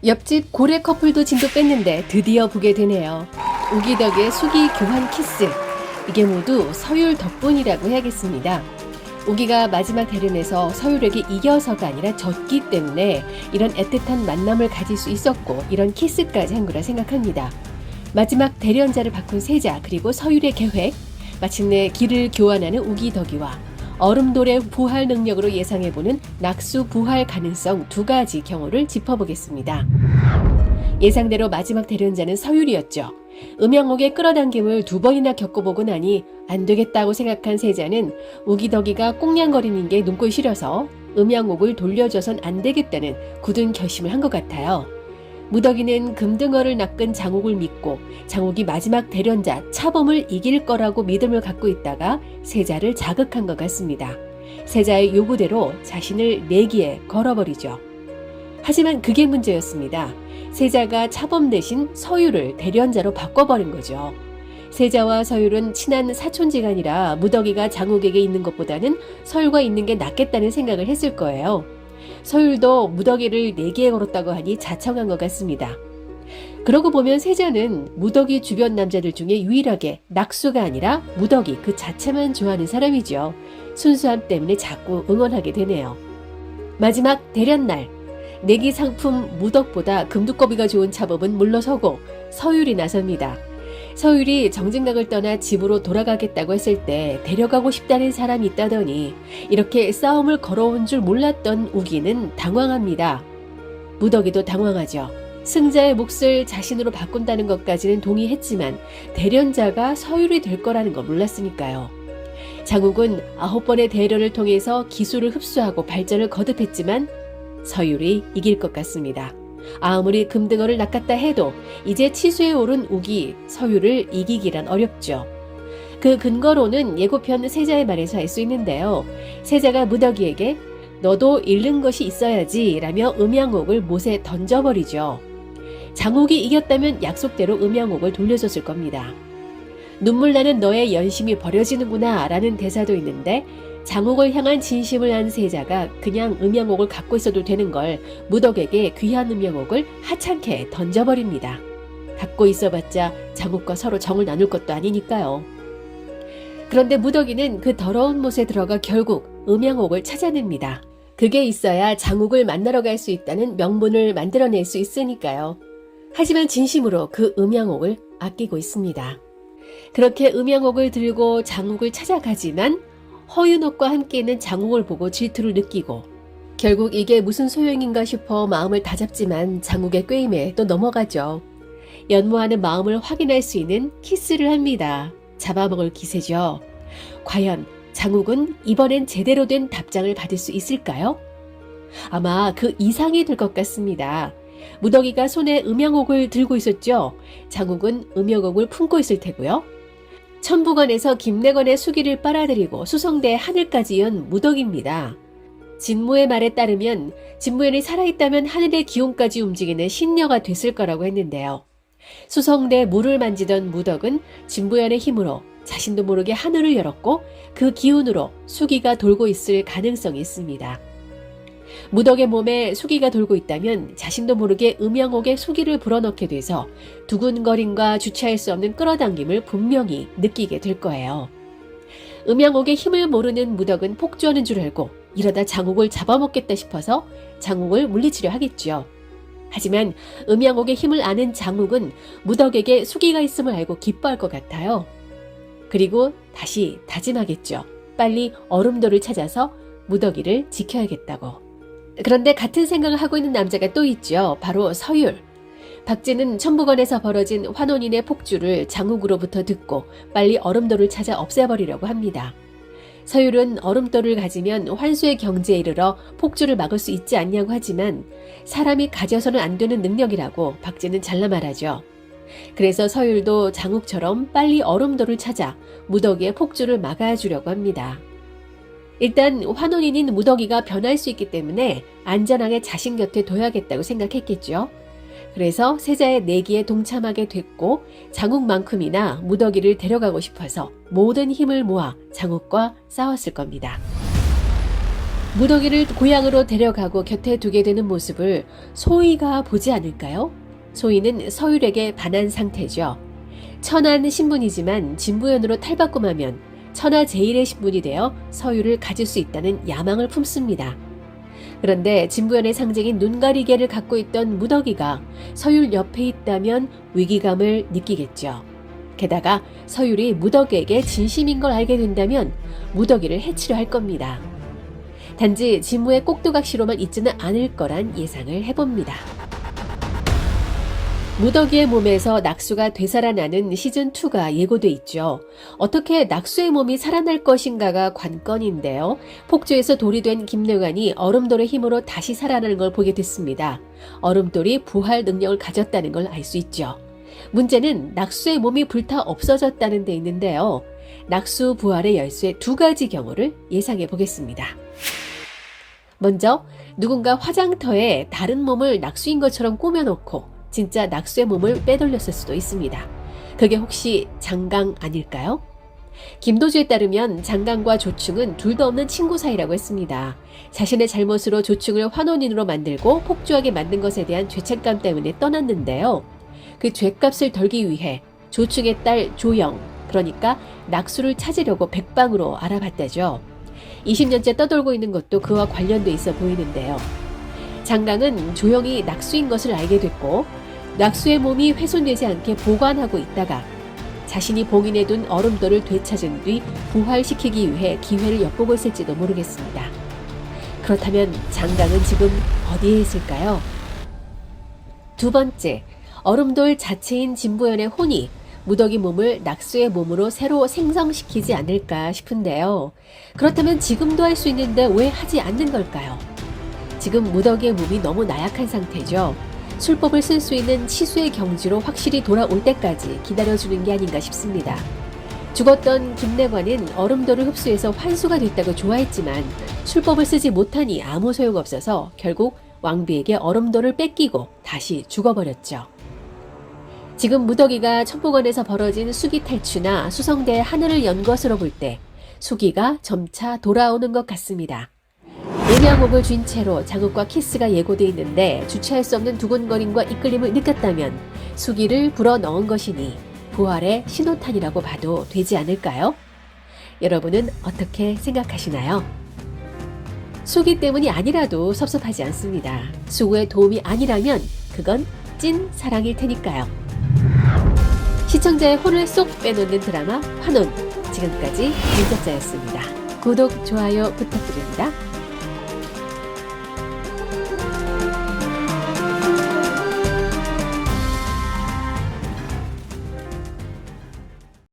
옆집 고래 커플도 진도 뺐는데 드디어 보게 되네요. 우기덕의 수기 교환 키스. 이게 모두 서율 덕분이라고 해야겠습니다. 우기가 마지막 대련에서 서율에게 이겨서가 아니라 졌기 때문에 이런 애틋한 만남을 가질 수 있었고 이런 키스까지 한 거라 생각합니다. 마지막 대련자를 바꾼 세자 그리고 서율의 계획, 마침내 길을 교환하는 우기덕이와 얼음돌의 부활 능력으로 예상해보는 낙수 부활 가능성 두 가지 경우를 짚어보겠습니다. 예상대로 마지막 대련자는 서율이었죠. 음양옥의 끌어당김을 두 번이나 겪어보고 나니 안 되겠다고 생각한 세자는 우기덕이가 꽁냥거리는 게 눈꼴 시려서 음양옥을 돌려줘선 안 되겠다는 굳은 결심을 한 것 같아요. 무덕이는 금등어를 낚은 장옥을 믿고 장옥이 마지막 대련자 차범을 이길 거라고 믿음을 갖고 있다가 세자를 자극한 것 같습니다. 세자의 요구대로 자신을 내기에 걸어버리죠. 하지만 그게 문제였습니다. 세자가 차범 대신 서율을 대련자로 바꿔버린 거죠. 세자와 서율은 친한 사촌지간이라 무덕이가 장옥에게 있는 것보다는 서율과 있는 게 낫겠다는 생각을 했을 거예요. 서율도 무덕이를 내기에 걸었다고 하니 자청한 것 같습니다. 그러고 보면 세자는 무덕이 주변 남자들 중에 유일하게 낙수가 아니라 무덕이 그 자체만 좋아하는 사람이죠. 순수함 때문에 자꾸 응원하게 되네요. 마지막 대련날, 내기 상품 무덕보다 금두꺼비가 좋은 차범은 물러서고 서율이 나섭니다. 서율이 정진각을 떠나 집으로 돌아가겠다고 했을 때 데려가고 싶다는 사람이 있다더니 이렇게 싸움을 걸어온 줄 몰랐던 우기는 당황합니다. 무덕이도 당황하죠. 승자의 몫을 자신으로 바꾼다는 것까지는 동의했지만 대련자가 서율이 될 거라는 걸 몰랐으니까요. 장욱은 9번의 대련을 통해서 기술을 흡수하고 발전을 거듭했지만 서율이 이길 것 같습니다. 아무리 금등어를 낚았다 해도 이제 치수에 오른 우기, 서율을 이기기란 어렵죠. 그 근거로는 예고편 세자의 말에서 알 수 있는데요. 세자가 무덕이에게 너도 잃는 것이 있어야지 라며 음양옥을 못에 던져버리죠. 장옥이 이겼다면 약속대로 음양옥을 돌려줬을 겁니다. 눈물 나는 너의 연심이 버려지는구나 라는 대사도 있는데 장옥을 향한 진심을 한 세자가 그냥 음양옥을 갖고 있어도 되는 걸 무덕에게 귀한 음양옥을 하찮게 던져버립니다. 갖고 있어봤자 장옥과 서로 정을 나눌 것도 아니니까요. 그런데 무덕이는 그 더러운 못에 들어가 결국 음양옥을 찾아냅니다. 그게 있어야 장옥을 만나러 갈 수 있다는 명분을 만들어낼 수 있으니까요. 하지만 진심으로 그 음양옥을 아끼고 있습니다. 그렇게 음양옥을 들고 장옥을 찾아가지만 허윤옥과 함께 있는 장옥을 보고 질투를 느끼고 결국 이게 무슨 소용인가 싶어 마음을 다잡지만 장옥의 꾀임에 또 넘어가죠. 연모하는 마음을 확인할 수 있는 키스를 합니다. 잡아먹을 기세죠. 과연 장옥은 이번엔 제대로 된 답장을 받을 수 있을까요? 아마 그 이상이 될 것 같습니다. 무덕이가 손에 음양옥을 들고 있었죠. 장옥은 음양옥을 품고 있을 테고요. 천부관에서 김내건의 수기를 빨아들이고 수성대의 하늘까지 연 무덕입니다. 진무의 말에 따르면 진무연이 살아있다면 하늘의 기운까지 움직이는 신녀가 됐을 거라고 했는데요. 수성대 물을 만지던 무덕은 진무연의 힘으로 자신도 모르게 하늘을 열었고 그 기운으로 수기가 돌고 있을 가능성이 있습니다. 무덕의 몸에 수기가 돌고 있다면 자신도 모르게 음양옥에 수기를 불어넣게 돼서 두근거림과 주체할 수 없는 끌어당김을 분명히 느끼게 될 거예요. 음양옥의 힘을 모르는 무덕은 폭주하는 줄 알고 이러다 장옥을 잡아먹겠다 싶어서 장옥을 물리치려 하겠죠. 하지만 음양옥의 힘을 아는 장옥은 무덕에게 수기가 있음을 알고 기뻐할 것 같아요. 그리고 다시 다짐하겠죠. 빨리 얼음돌을 찾아서 무덕이를 지켜야겠다고. 그런데 같은 생각을 하고 있는 남자가 또 있죠. 바로 서율. 박제는 천부관에서 벌어진 환원인의 폭주를 장욱으로부터 듣고 빨리 얼음돌을 찾아 없애버리려고 합니다. 서율은 얼음돌을 가지면 환수의 경지에 이르러 폭주를 막을 수 있지 않냐고 하지만 사람이 가져서는 안 되는 능력이라고 박제는 잘라 말하죠. 그래서 서율도 장욱처럼 빨리 얼음돌을 찾아 무덕이의 폭주를 막아주려고 합니다. 일단 환원인인 무덕이가 변할 수 있기 때문에 안전하게 자신 곁에 둬야겠다고 생각했겠죠. 그래서 세자의 내기에 동참하게 됐고 장욱만큼이나 무덕이를 데려가고 싶어서 모든 힘을 모아 장욱과 싸웠을 겁니다. 무더기를 고향으로 데려가고 곁에 두게 되는 모습을 소희가 보지 않을까요? 소희는 서율에게 반한 상태죠. 천한 신분이지만 진부연으로 탈바꿈하면 천하 제일의 신분이 되어 서율을 가질 수 있다는 야망을 품습니다. 그런데 진부연의 상징인 눈가리개를 갖고 있던 무더기가 서율 옆에 있다면 위기감을 느끼겠죠. 게다가 서율이 무더기에게 진심인 걸 알게 된다면 무더기를 해치려 할 겁니다. 단지 진무의 꼭두각시로만 있지는 않을 거란 예상을 해봅니다. 무더기의 몸에서 낙수가 되살아나는 시즌2가 예고돼 있죠. 어떻게 낙수의 몸이 살아날 것인가가 관건인데요. 폭주에서 돌이 된 김내관이 얼음돌의 힘으로 다시 살아나는 걸 보게 됐습니다. 얼음돌이 부활 능력을 가졌다는 걸 알 수 있죠. 문제는 낙수의 몸이 불타 없어졌다는 데 있는데요. 낙수 부활의 열쇠 2가지 경우를 예상해 보겠습니다. 먼저 누군가 화장터에 다른 몸을 낙수인 것처럼 꾸며놓고 진짜 낙수의 몸을 빼돌렸을 수도 있습니다. 그게 혹시 장강 아닐까요? 김도주에 따르면 장강과 조충은 둘도 없는 친구 사이라고 했습니다. 자신의 잘못으로 조충을 환원인으로 만들고 폭주하게 만든 것에 대한 죄책감 때문에 떠났는데요. 그 죄값을 덜기 위해 조충의 딸 조영, 그러니까 낙수를 찾으려고 백방으로 알아봤다죠. 20년째 떠돌고 있는 것도 그와 관련돼 있어 보이는데요. 장강은 조영이 낙수인 것을 알게 됐고 낙수의 몸이 훼손되지 않게 보관하고 있다가 자신이 봉인해둔 얼음돌을 되찾은 뒤 부활시키기 위해 기회를 엿보고 있을지도 모르겠습니다. 그렇다면 장강은 지금 어디에 있을까요? 두 번째, 얼음돌 자체인 진부연의 혼이 무더기 몸을 낙수의 몸으로 새로 생성시키지 않을까 싶은데요. 그렇다면 지금도 할 수 있는데 왜 하지 않는 걸까요? 지금 무더기의 몸이 너무 나약한 상태죠. 술법을 쓸 수 있는 치수의 경지로 확실히 돌아올 때까지 기다려주는 게 아닌가 싶습니다. 죽었던 김내관은 얼음돌을 흡수해서 환수가 됐다고 좋아했지만 술법을 쓰지 못하니 아무 소용없어서 결국 왕비에게 얼음돌을 뺏기고 다시 죽어버렸죠. 지금 무더기가 천복원에서 벌어진 수기 탈취나 수성대의 하늘을 연 것으로 볼 때 수기가 점차 돌아오는 것 같습니다. 음양옥을 쥔 채로 장욱과 키스가 예고돼 있는데 주체할 수 없는 두근거림과 이끌림을 느꼈다면 수기를 불어 넣은 것이니 부활의 신호탄이라고 봐도 되지 않을까요? 여러분은 어떻게 생각하시나요? 수기 때문이 아니라도 섭섭하지 않습니다. 수구의 도움이 아니라면 그건 찐 사랑일 테니까요. 시청자의 혼을 쏙 빼놓는 드라마 환혼, 지금까지 윤석자였습니다. 구독, 좋아요 부탁드립니다.